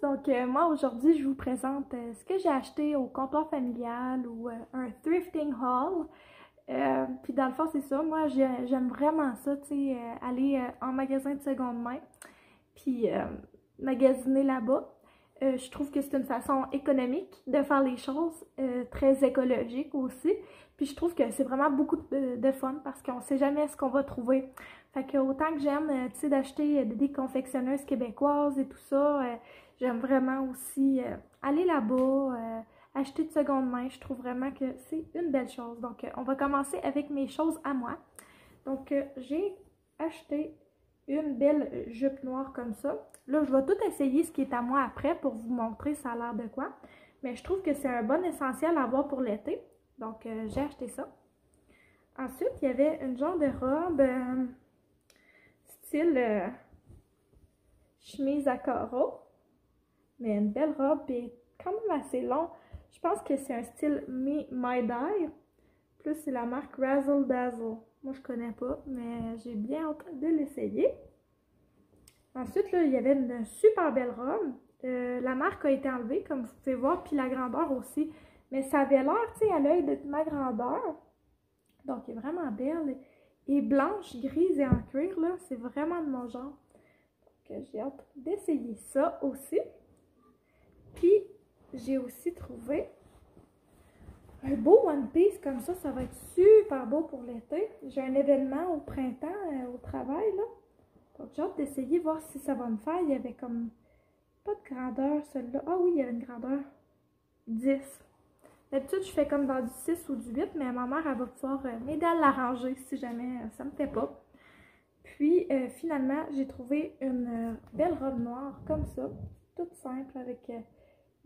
Donc moi aujourd'hui je vous présente ce que j'ai acheté au comptoir familial ou un thrifting haul. Puis dans le fond c'est ça, moi j'aime vraiment ça, tu sais, aller en magasin de seconde main, puis magasiner là-bas. Je trouve que c'est une façon économique de faire les choses, très écologique aussi. Puis je trouve que c'est vraiment beaucoup de fun parce qu'on sait jamais ce qu'on va trouver. Fait que autant que j'aime, tu sais, d'acheter des confectionneuses québécoises et tout ça, j'aime vraiment aussi aller là-bas, acheter de seconde main. Je trouve vraiment que c'est une belle chose. Donc on va commencer avec mes choses à moi. Donc j'ai acheté une belle jupe noire comme ça. Là, je vais tout essayer ce qui est à moi après pour vous montrer ça a l'air de quoi. Mais je trouve que c'est un bon essentiel à avoir pour l'été. Donc, j'ai acheté ça. Ensuite, il y avait une genre de robe style chemise à carreaux. Mais une belle robe et quand même assez long. Je pense que c'est un style My Dye. Plus, c'est la marque Razzle Dazzle. Moi, je connais pas, mais j'ai bien hâte de l'essayer. Ensuite, là, il y avait une super belle robe. La marque a été enlevée, comme vous pouvez voir, puis la grandeur aussi. Mais ça avait l'air, tu sais, à l'œil de ma grandeur. Donc, elle est vraiment belle. Et blanche, grise et en cuir, là, c'est vraiment de mon genre. Donc, j'ai hâte d'essayer ça aussi. Puis, j'ai aussi trouvé un beau One Piece comme ça va être super beau pour l'été. J'ai un événement au printemps au travail, là. Donc, j'ai hâte d'essayer, voir si ça va me faire. Il y avait comme pas de grandeur, celui-là. Ah oui, il y avait une grandeur 10. D'habitude, je fais comme dans du 6 ou du 8, mais ma mère, elle va pouvoir m'aider à l'arranger si jamais ça me fait pas. Puis, finalement, j'ai trouvé une belle robe noire comme ça, toute simple, avec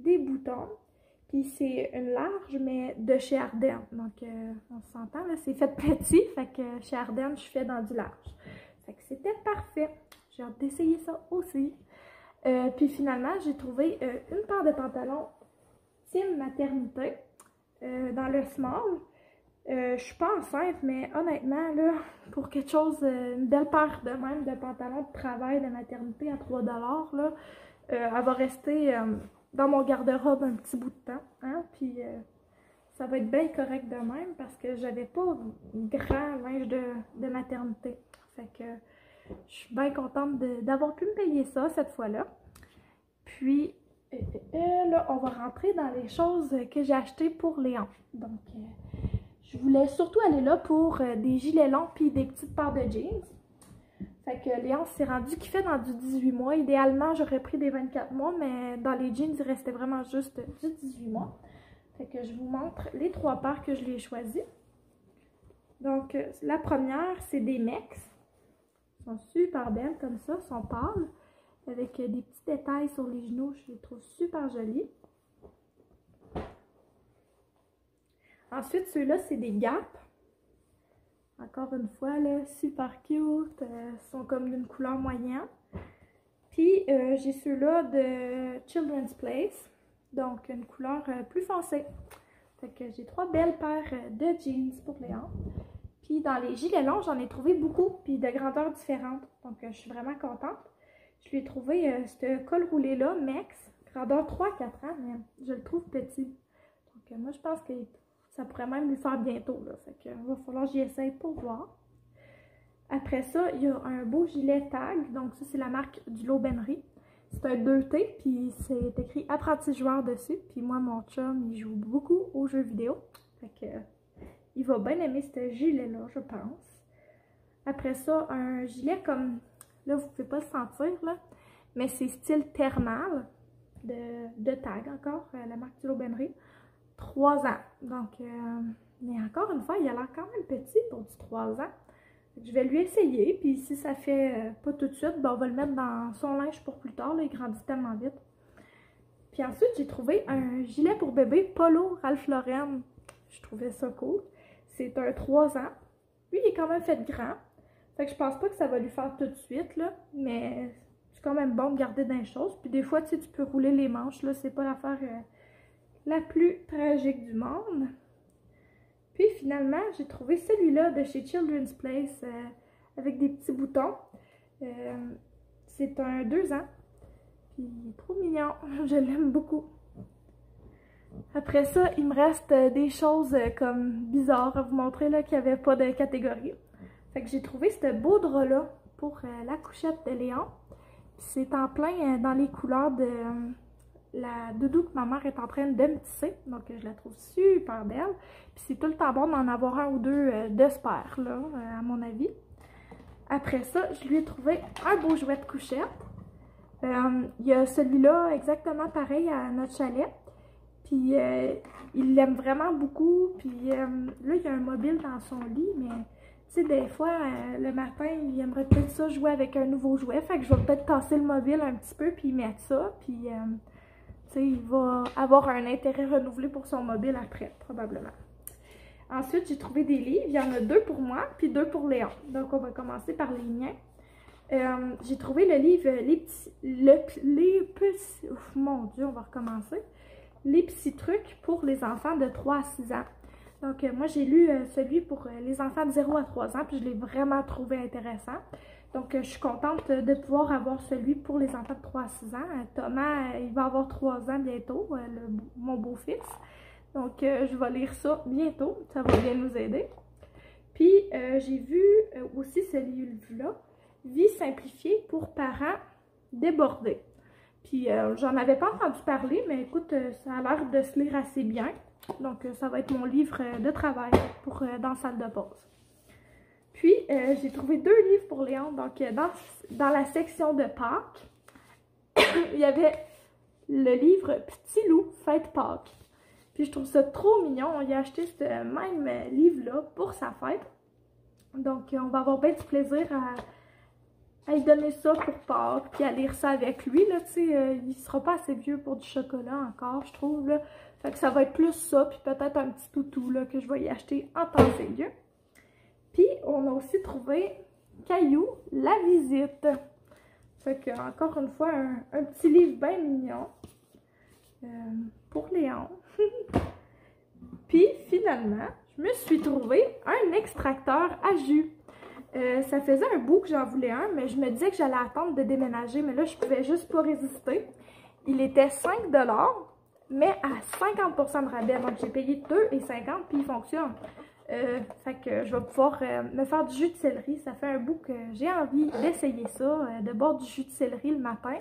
des boutons. Puis, c'est une large, mais de chez Ardenne. Donc, on s'entend, là, c'est fait petit. Fait que chez Ardenne, je fais dans du large. Fait que c'était parfait. J'ai hâte d'essayer ça aussi. Puis finalement, j'ai trouvé une paire de pantalons team maternité dans le small. Je suis pas enceinte, mais honnêtement, là, pour quelque chose, une belle paire de même de pantalons de travail de maternité à 3 $, là, elle va rester dans mon garde-robe un petit bout de temps. Hein? Puis ça va être bien correct de même parce que j'avais pas grand linge de maternité. Fait que je suis bien contente d'avoir pu me payer ça cette fois-là. Puis là, on va rentrer dans les choses que j'ai achetées pour Léon. Donc, je voulais surtout aller là pour des gilets longs puis des petites paires de jeans. Fait que Léon s'est rendu qu'il fait dans du 18 mois. Idéalement, j'aurais pris des 24 mois, mais dans les jeans, il restait vraiment juste du 18 mois. Fait que je vous montre les 3 paires que je lui ai choisies. Donc, la première, c'est des Mex. Elles sont super belles comme ça, sont pâles, avec des petits détails sur les genoux. Je les trouve super jolies. Ensuite, ceux-là, c'est des Gap. Encore une fois, là, super cute. Sont comme d'une couleur moyenne. Puis, j'ai ceux-là de Children's Place. Donc, une couleur plus foncée. Fait que j'ai 3 belles paires de jeans pour Léon. Puis, dans les gilets longs, j'en ai trouvé beaucoup. Puis, de grandeurs différentes. Donc, je suis vraiment contente. Je lui ai trouvé ce col roulé-là, Mex. Grandeur 3-4 ans, mais je le trouve petit. Donc, moi, je pense que ça pourrait même lui faire bientôt, là. Fait que va falloir que j'y essaye pour voir. Après ça, il y a un beau gilet Tag. Donc, ça, c'est la marque du L'Aubainerie. C'est un 2T, puis c'est écrit apprenti joueur dessus. Puis moi, mon chum, il joue beaucoup aux jeux vidéo. Fait que il va bien aimer ce gilet-là, je pense. Après ça, un gilet comme... Là, vous ne pouvez pas le sentir, là. Mais c'est style thermal de Tag encore, la marque du L'Aubainerie. 3 ans. Donc, mais encore une fois, il a l'air quand même petit pour du 3 ans. Je vais lui essayer, puis si ça fait pas tout de suite, ben on va le mettre dans son linge pour plus tard. Là, il grandit tellement vite. Puis ensuite, j'ai trouvé un gilet pour bébé Polo Ralph Lauren. Je trouvais ça cool. C'est un 3 ans. Lui, il est quand même fait grand. Fait que je pense pas que ça va lui faire tout de suite, là. Mais c'est quand même bon de garder dans les choses. Puis des fois, tu sais, tu peux rouler les manches, là. C'est pas l'affaire... la plus tragique du monde. Puis finalement, j'ai trouvé celui-là de chez Children's Place avec des petits boutons. C'est un 2 ans. Puis il est trop mignon, je l'aime beaucoup. Après ça, il me reste des choses comme bizarres à vous montrer là, qui n'avaient pas de catégorie. Fait que j'ai trouvé ce beau drap-là pour la couchette de Léon. C'est en plein dans les couleurs de la doudou que ma mère est en train de me tisser. Donc je la trouve super belle. Puis c'est tout le temps bon d'en avoir un ou deux de spare, là, à mon avis. Après ça, je lui ai trouvé un beau jouet de couchette. Il y a celui-là exactement pareil à notre chalet. Puis il l'aime vraiment beaucoup. Puis là, il y a un mobile dans son lit, mais tu sais, des fois, le matin, il aimerait peut-être ça jouer avec un nouveau jouet. Fait que je vais peut-être tasser le mobile un petit peu, puis mettre ça. Puis, tu sais, il va avoir un intérêt renouvelé pour son mobile après, probablement. Ensuite, j'ai trouvé des livres. Il y en a 2 pour moi, puis 2 pour Léon. Donc, on va commencer par les miens. J'ai trouvé le livre les petits... Ouf, mon Dieu, on va recommencer. Les petits trucs pour les enfants de 3 à 6 ans. Donc, moi, j'ai lu celui pour les enfants de 0 à 3 ans, puis je l'ai vraiment trouvé intéressant. Donc, je suis contente de pouvoir avoir celui pour les enfants de 3 à 6 ans. Thomas, il va avoir 3 ans bientôt, mon beau-fils. Donc, je vais lire ça bientôt. Ça va bien nous aider. Puis, j'ai vu aussi ce livre-là, Vie simplifiée pour parents débordés. Puis, j'en avais pas entendu parler, mais écoute, ça a l'air de se lire assez bien. Donc, ça va être mon livre de travail pour dans la salle de pause. Puis, j'ai trouvé 2 livres pour Léon. Donc, dans la section de Pâques, il y avait le livre Petit loup, fête Pâques. Puis, je trouve ça trop mignon. On y a acheté ce même livre-là pour sa fête. Donc, on va avoir bien du plaisir à lui donner ça pour Pâques, puis à lire ça avec lui, là, tu sais, il sera pas assez vieux pour du chocolat encore, je trouve, là. Fait que ça va être plus ça, puis peut-être un petit toutou, là, que je vais y acheter en temps et lieu. Puis, on a aussi trouvé Caillou, la visite. Fait que, encore une fois, un petit livre bien mignon pour Léon. Puis, finalement, je me suis trouvé un extracteur à jus. Ça faisait un bout que j'en voulais un, mais je me disais que j'allais attendre de déménager, mais là, je pouvais juste pas résister. Il était 5 $, mais à 50% de rabais, donc j'ai payé 2,50 $, puis il fonctionne. Fait que je vais pouvoir me faire du jus de céleri. Ça fait un bout que j'ai envie d'essayer ça, de boire du jus de céleri le matin,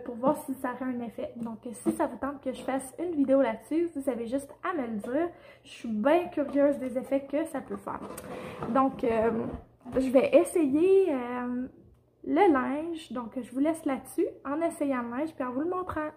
pour voir si ça aurait un effet. Donc, si ça vous tente que je fasse une vidéo là-dessus, vous avez juste à me le dire. Je suis bien curieuse des effets que ça peut faire. Donc, je vais essayer le linge, donc je vous laisse là-dessus en essayant le linge puis en vous le montrant.